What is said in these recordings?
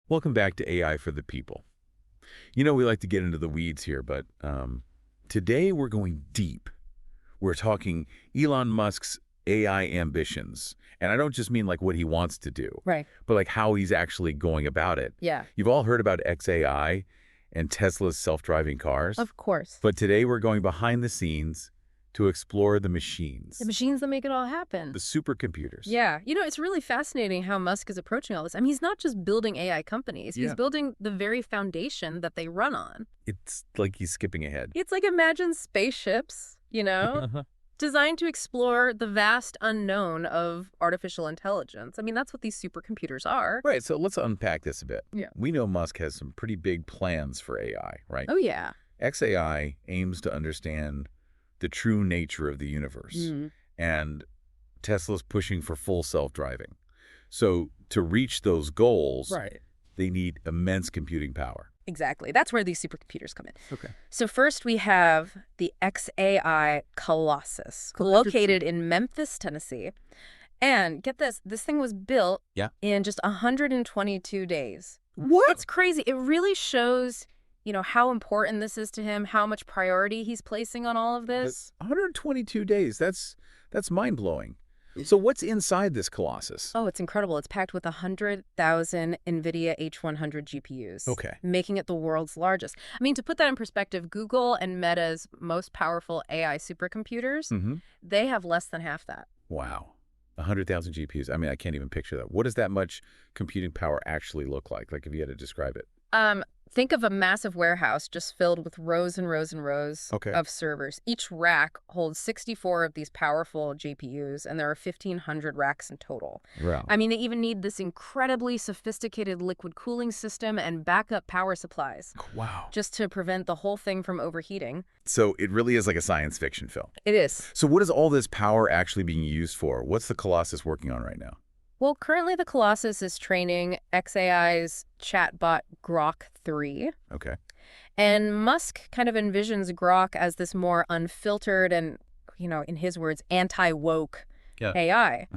Welcome back to AI for the People. We like to get into the weeds here, but today we're going deep. We're talking Elon Musk's AI ambitions. And I don't just mean like what he wants to do, Right. but like how he's actually going about it. Yeah. You've all heard about XAI and Tesla's self-driving cars. Of course. But today we're going behind the scenes to explore the machines. The machines that make it all happen. The supercomputers. Yeah. It's really fascinating how Musk is approaching all this. I mean, he's not just building AI companies. He's building the very foundation that they run on. It's like he's skipping ahead. It's like imagine spaceships, designed to explore the vast unknown of artificial intelligence. I mean, that's what these supercomputers are. Right, so let's unpack this a bit. Yeah. We know Musk has some pretty big plans for AI, right? Oh, yeah. XAI aims to understand the true nature of the universe, and Tesla's pushing for full self-driving. So to reach those goals, they need immense computing power. Exactly. That's where these supercomputers come in. Okay. So first we have the XAI Colossus, located in Memphis, Tennessee. And get this thing was built in just 122 days. What? It's crazy. It really shows, how important this is to him, how much priority he's placing on all of this. 122 days. That's mind-blowing. So what's inside this Colossus? Oh, it's incredible. It's packed with 100,000 NVIDIA H100 GPUs, making it the world's largest. I mean, to put that in perspective, Google and Meta's most powerful AI supercomputers, they have less than half that. Wow. 100,000 GPUs. I mean, I can't even picture that. What does that much computing power actually look like? Like, if you had to describe it. Think of a massive warehouse just filled with rows and rows and rows of servers. Each rack holds 64 of these powerful GPUs, and there are 1,500 racks in total. Wow. I mean, they even need this incredibly sophisticated liquid cooling system and backup power supplies. Wow. Just to prevent the whole thing from overheating. So it really is like a science fiction film. It is. So what is all this power actually being used for? What's the Colossus working on right now? Well, currently the Colossus is training XAI's chatbot Grok 3. Okay. And Musk kind of envisions Grok as this more unfiltered and, in his words, anti-woke AI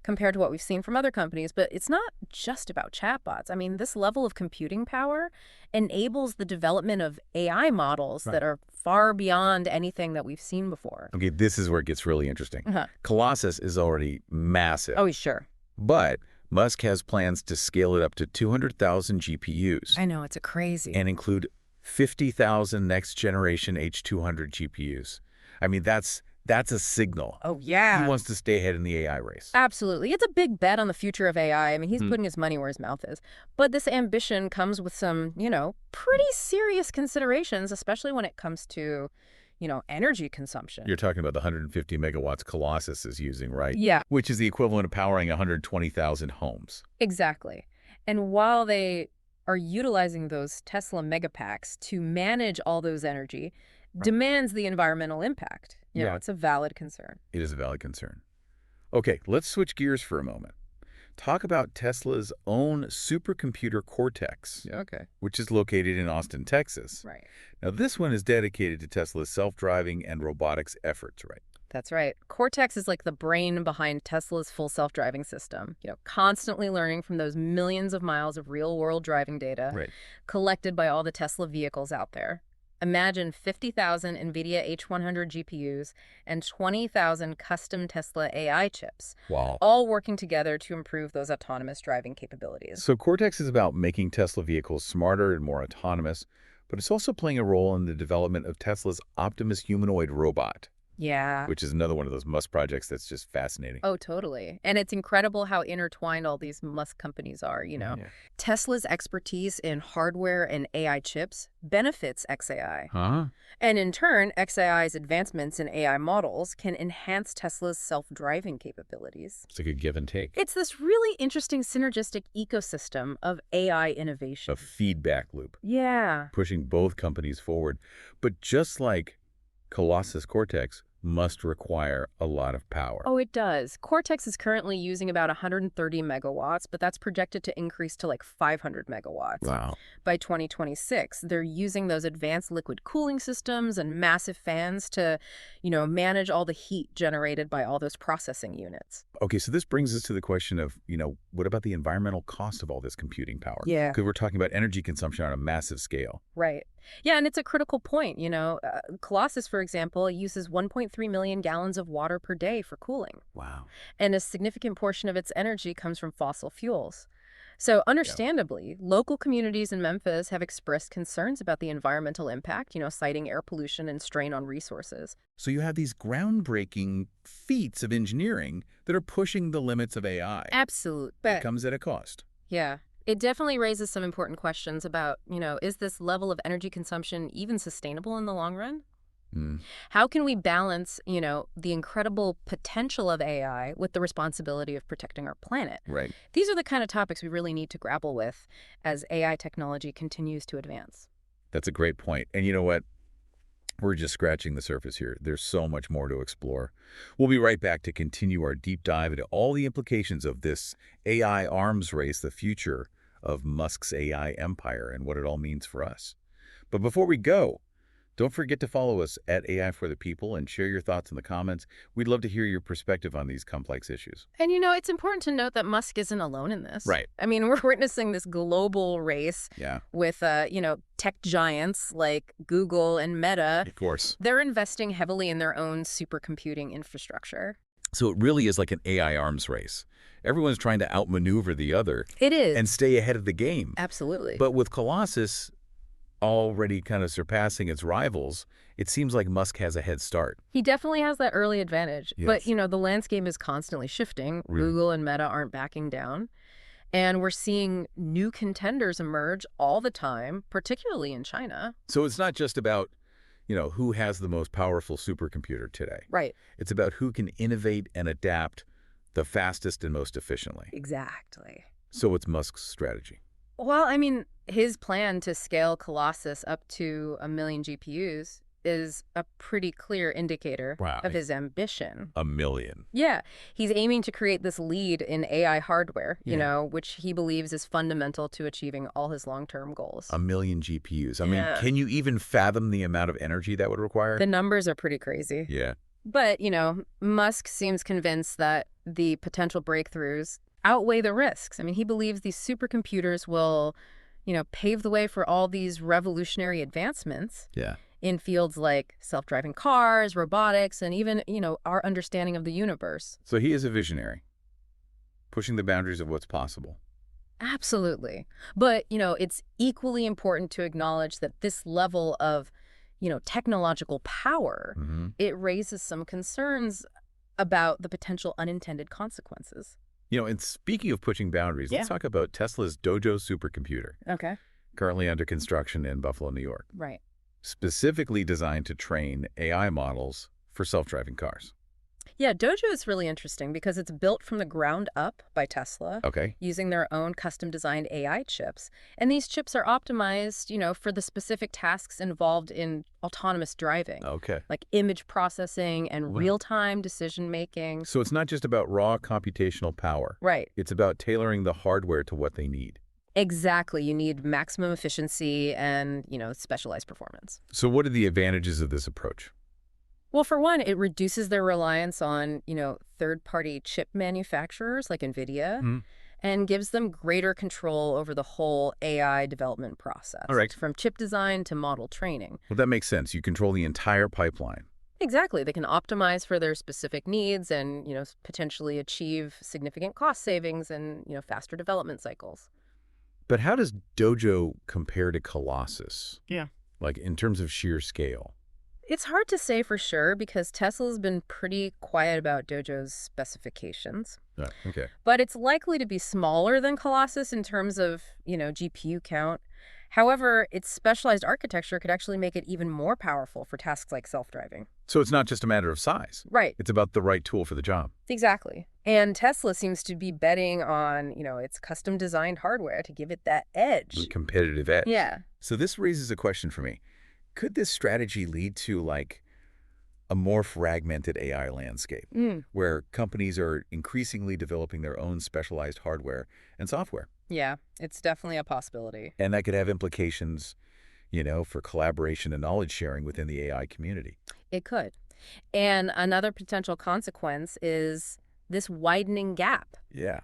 compared to what we've seen from other companies. But it's not just about chatbots. I mean, this level of computing power enables the development of AI models that are far beyond anything that we've seen before. Okay, this is where it gets really interesting. Colossus is already massive. Oh, sure. But Musk has plans to scale it up to 200,000 GPUs. I know, it's crazy. And include 50,000 next-generation H200 GPUs. I mean, that's a signal. Oh, yeah. He wants to stay ahead in the AI race. Absolutely. It's a big bet on the future of AI. I mean, he's putting his money where his mouth is. But this ambition comes with some, pretty serious considerations, especially when it comes to energy consumption. You're talking about the 150 megawatts Colossus is using, right? Yeah. Which is the equivalent of powering 120,000 homes. Exactly. And while they are utilizing those Tesla megapacks to manage all those energy, demands the environmental impact. It's a valid concern. It is a valid concern. Okay, let's switch gears for a moment. Talk about Tesla's own supercomputer Cortex, which is located in Austin, Texas. Right. Now, this one is dedicated to Tesla's self-driving and robotics efforts, right? That's right. Cortex is like the brain behind Tesla's full self-driving system, constantly learning from those millions of miles of real-world driving data collected by all the Tesla vehicles out there. Imagine 50,000 NVIDIA H100 GPUs and 20,000 custom Tesla AI chips, all working together to improve those autonomous driving capabilities. So Cortex is about making Tesla vehicles smarter and more autonomous, but it's also playing a role in the development of Tesla's Optimus humanoid robot. Yeah. Which is another one of those Musk projects that's just fascinating. Oh, totally. And it's incredible how intertwined all these Musk companies are, Tesla's expertise in hardware and AI chips benefits XAI. And in turn, XAI's advancements in AI models can enhance Tesla's self-driving capabilities. It's like a give and take. It's this really interesting synergistic ecosystem of AI innovation. A feedback loop. Yeah. Pushing both companies forward. But just like Colossus Cortex, must require a lot of power. Oh, it does. Cortex is currently using about 130 megawatts, but that's projected to increase to like 500 megawatts. Wow. By 2026. They're using those advanced liquid cooling systems and massive fans to, manage all the heat generated by all those processing units. Okay, so this brings us to the question of, what about the environmental cost of all this computing power? Yeah. Because we're talking about energy consumption on a massive scale. Right. Yeah, and it's a critical point. Colossus, for example, uses 1.3 million gallons of water per day for cooling. Wow. And a significant portion of its energy comes from fossil fuels. So understandably, local communities in Memphis have expressed concerns about the environmental impact, citing air pollution and strain on resources. So you have these groundbreaking feats of engineering that are pushing the limits of AI. Absolutely. But it comes at a cost. Yeah. It definitely raises some important questions about, is this level of energy consumption even sustainable in the long run? How can we balance, the incredible potential of AI with the responsibility of protecting our planet? Right. These are the kind of topics we really need to grapple with as AI technology continues to advance. That's a great point. And you know what? We're just scratching the surface here. There's so much more to explore. We'll be right back to continue our deep dive into all the implications of this AI arms race, the future of Musk's AI empire, and what it all means for us. But before we go, don't forget to follow us at AI for the People and share your thoughts in the comments. We'd love to hear your perspective on these complex issues. And, it's important to note that Musk isn't alone in this. Right. I mean, we're witnessing this global race with, tech giants like Google and Meta. Of course. They're investing heavily in their own supercomputing infrastructure. So it really is like an AI arms race. Everyone's trying to outmaneuver the other. It is. And stay ahead of the game. Absolutely. But with Colossus already kind of surpassing its rivals, it seems like Musk has a head start. He definitely has that early advantage. Yes. But, the landscape is constantly shifting. Really? Google and Meta aren't backing down. And we're seeing new contenders emerge all the time, particularly in China. So it's not just about, who has the most powerful supercomputer today. Right. It's about who can innovate and adapt the fastest and most efficiently. Exactly. So what's Musk's strategy? Well, I mean, his plan to scale Colossus up to 1 million GPUs is a pretty clear indicator of his ambition. 1 million. Yeah. He's aiming to create this lead in AI hardware, which he believes is fundamental to achieving all his long-term goals. 1 million GPUs. I mean, can you even fathom the amount of energy that would require? The numbers are pretty crazy. Yeah. But, Musk seems convinced that the potential breakthroughs outweigh the risks. I mean, he believes these supercomputers will, pave the way for all these revolutionary advancements. Yeah. In fields like self-driving cars, robotics, and even, our understanding of the universe. So he is a visionary, pushing the boundaries of what's possible. Absolutely. But, it's equally important to acknowledge that this level of, technological power, it raises some concerns about the potential unintended consequences. And speaking of pushing boundaries, let's talk about Tesla's Dojo supercomputer. Okay. Currently under construction in Buffalo, New York. Right. Specifically designed to train AI models for self-driving cars. Yeah, Dojo is really interesting because it's built from the ground up by Tesla. Okay. Using their own custom-designed AI chips. And these chips are optimized, for the specific tasks involved in autonomous driving. Okay. Like image processing and real-time decision-making. So it's not just about raw computational power. Right. It's about tailoring the hardware to what they need. Exactly. You need maximum efficiency and, specialized performance. So what are the advantages of this approach? Well, for one, it reduces their reliance on, third-party chip manufacturers like NVIDIA and gives them greater control over the whole AI development process. All right. From chip design to model training. Well, that makes sense. You control the entire pipeline. Exactly. They can optimize for their specific needs and, potentially achieve significant cost savings and, faster development cycles. But how does Dojo compare to Colossus? Yeah. Like in terms of sheer scale? It's hard to say for sure because Tesla's been pretty quiet about Dojo's specifications. Okay. But it's likely to be smaller than Colossus in terms of, GPU count. However, its specialized architecture could actually make it even more powerful for tasks like self-driving. So it's not just a matter of size. Right. It's about the right tool for the job. Exactly. And Tesla seems to be betting on, its custom-designed hardware to give it that edge. The competitive edge. Yeah. So this raises a question for me. Could this strategy lead to, a more fragmented AI landscape where companies are increasingly developing their own specialized hardware and software. Yeah, it's definitely a possibility. And that could have implications, for collaboration and knowledge sharing within the AI community. It could. And another potential consequence is this widening gap, Yeah.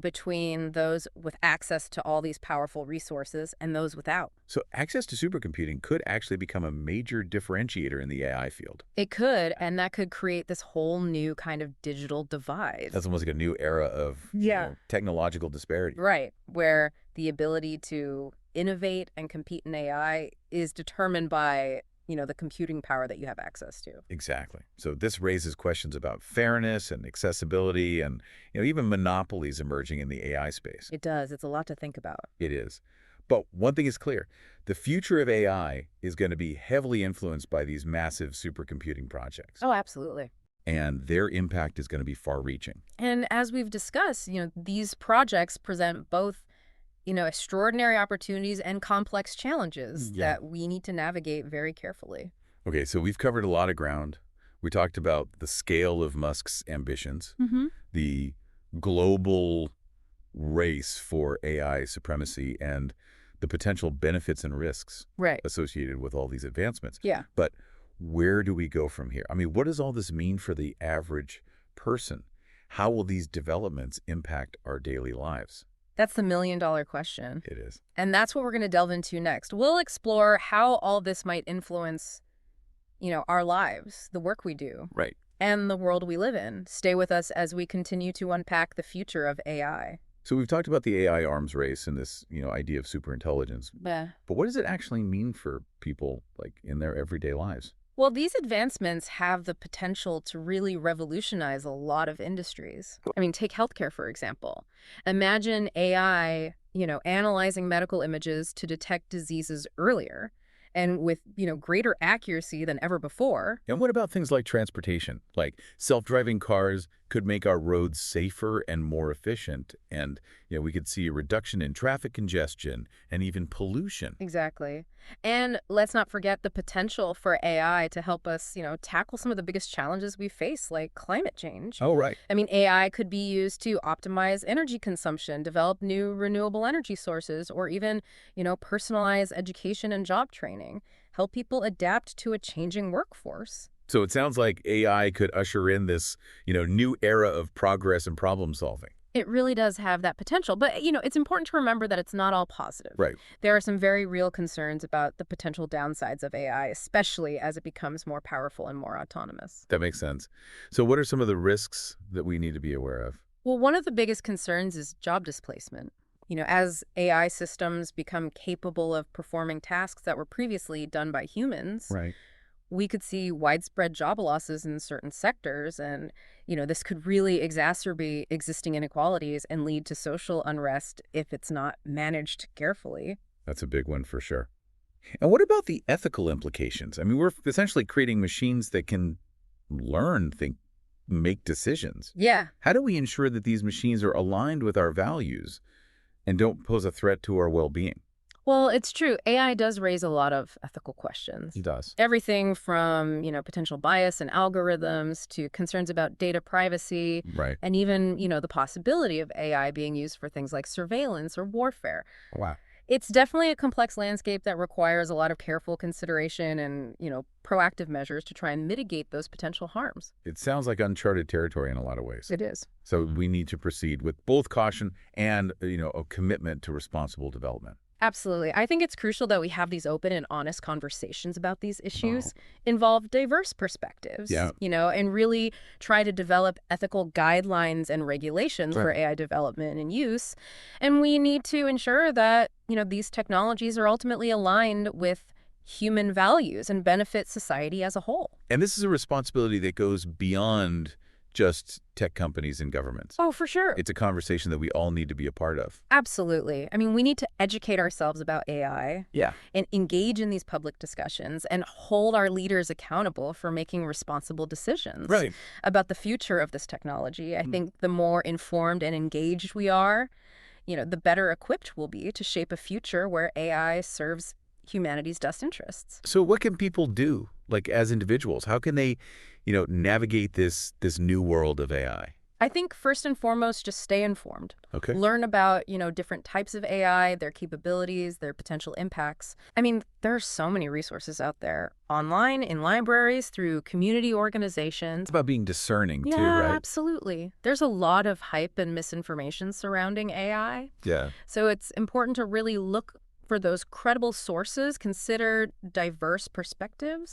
between those with access to all these powerful resources and those without. So access to supercomputing could actually become a major differentiator in the AI field. It could, and that could create this whole new kind of digital divide. That's almost like a new era of technological disparity. Right, where the ability to innovate and compete in AI is determined by the computing power that you have access to. Exactly. So this raises questions about fairness and accessibility and, even monopolies emerging in the AI space. It does. It's a lot to think about. It is. But one thing is clear. The future of AI is going to be heavily influenced by these massive supercomputing projects. Oh, absolutely. And their impact is going to be far-reaching. And as we've discussed, these projects present both extraordinary opportunities and complex challenges that we need to navigate very carefully. Okay, so we've covered a lot of ground. We talked about the scale of Musk's ambitions, the global race for AI supremacy, and the potential benefits and risks associated with all these advancements. Yeah. But where do we go from here? I mean, what does all this mean for the average person? How will these developments impact our daily lives? That's the million-dollar question. It is. And that's what we're going to delve into next. We'll explore how all this might influence, our lives, the work we do. Right. And the world we live in. Stay with us as we continue to unpack the future of AI. So we've talked about the AI arms race and this, idea of superintelligence. Yeah. But what does it actually mean for people, in their everyday lives? Well, these advancements have the potential to really revolutionize a lot of industries. I mean, take healthcare, for example. Imagine AI, analyzing medical images to detect diseases earlier and with, greater accuracy than ever before. And what about things like transportation? Like self-driving cars could make our roads safer and more efficient. And, we could see a reduction in traffic congestion and even pollution. Exactly. And let's not forget the potential for AI to help us, tackle some of the biggest challenges we face, like climate change. Oh, right. I mean, AI could be used to optimize energy consumption, develop new renewable energy sources, or even, personalize education and job training, help people adapt to a changing workforce. So it sounds like AI could usher in this, new era of progress and problem solving. It really does have that potential. But, it's important to remember that it's not all positive. Right. There are some very real concerns about the potential downsides of AI, especially as it becomes more powerful and more autonomous. That makes sense. So what are some of the risks that we need to be aware of? Well, one of the biggest concerns is job displacement. As AI systems become capable of performing tasks that were previously done by humans, we could see widespread job losses in certain sectors. And, this could really exacerbate existing inequalities and lead to social unrest if it's not managed carefully. That's a big one for sure. And what about the ethical implications? I mean, we're essentially creating machines that can learn, think, make decisions. Yeah. How do we ensure that these machines are aligned with our values and don't pose a threat to our well-being? Well, it's true. AI does raise a lot of ethical questions. It does. Everything from, potential bias in algorithms to concerns about data privacy. Right. And even, the possibility of AI being used for things like surveillance or warfare. Wow. It's definitely a complex landscape that requires a lot of careful consideration and, proactive measures to try and mitigate those potential harms. It sounds like uncharted territory in a lot of ways. It is. So we need to proceed with both caution and, a commitment to responsible development. Absolutely. I think it's crucial that we have these open and honest conversations about these issues, involve diverse perspectives, and really try to develop ethical guidelines and regulations for AI development and use. And we need to ensure that, these technologies are ultimately aligned with human values and benefit society as a whole. And this is a responsibility that goes beyond just tech companies and governments. Oh, for sure. It's a conversation that we all need to be a part of. Absolutely. I mean, we need to educate ourselves about AI. Yeah. And engage in these public discussions and hold our leaders accountable for making responsible decisions about the future of this technology. I think the more informed and engaged we are, the better equipped we'll be to shape a future where AI serves humanity's best interests. So what can people do like as individuals? How can they, navigate this new world of AI? I think first and foremost, just stay informed. Okay. Learn about, different types of AI, their capabilities, their potential impacts. I mean, there are so many resources out there online, in libraries, through community organizations. It's about being discerning too, Yeah, right? absolutely. There's a lot of hype and misinformation surrounding AI. Yeah. So it's important to really look for those credible sources, consider diverse perspectives,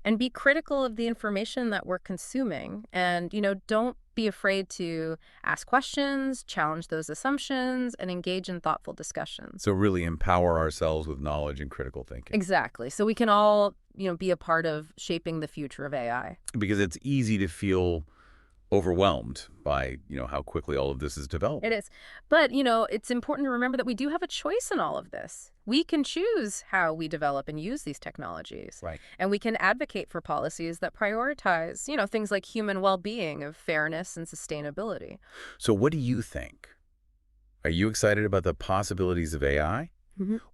and be critical of the information that we're consuming. And, don't be afraid to ask questions, challenge those assumptions, and engage in thoughtful discussions. So really empower ourselves with knowledge and critical thinking. Exactly. So we can all, be a part of shaping the future of AI. Because it's easy to feel overwhelmed by, how quickly all of this is developed. It is. But, it's important to remember that we do have a choice in all of this. We can choose how we develop and use these technologies. Right. And we can advocate for policies that prioritize, things like human well-being, of fairness and sustainability. So what do you think? Are you excited about the possibilities of AI?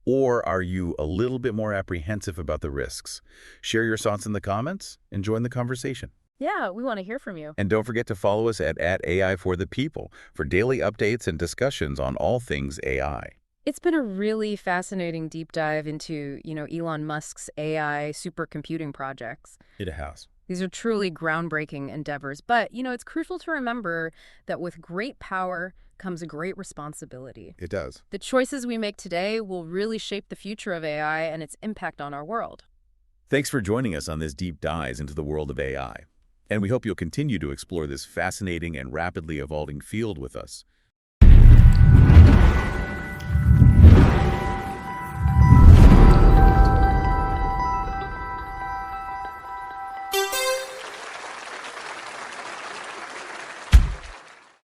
Or are you a little bit more apprehensive about the risks? Share your thoughts in the comments and join the conversation. Yeah, we want to hear from you. And don't forget to follow us at @AI for the People for daily updates and discussions on all things AI. It's been a really fascinating deep dive into, Elon Musk's AI supercomputing projects. It has. These are truly groundbreaking endeavors. But, it's crucial to remember that with great power comes a great responsibility. It does. The choices we make today will really shape the future of AI and its impact on our world. Thanks for joining us on this deep dive into the world of AI. And we hope you'll continue to explore this fascinating and rapidly evolving field with us.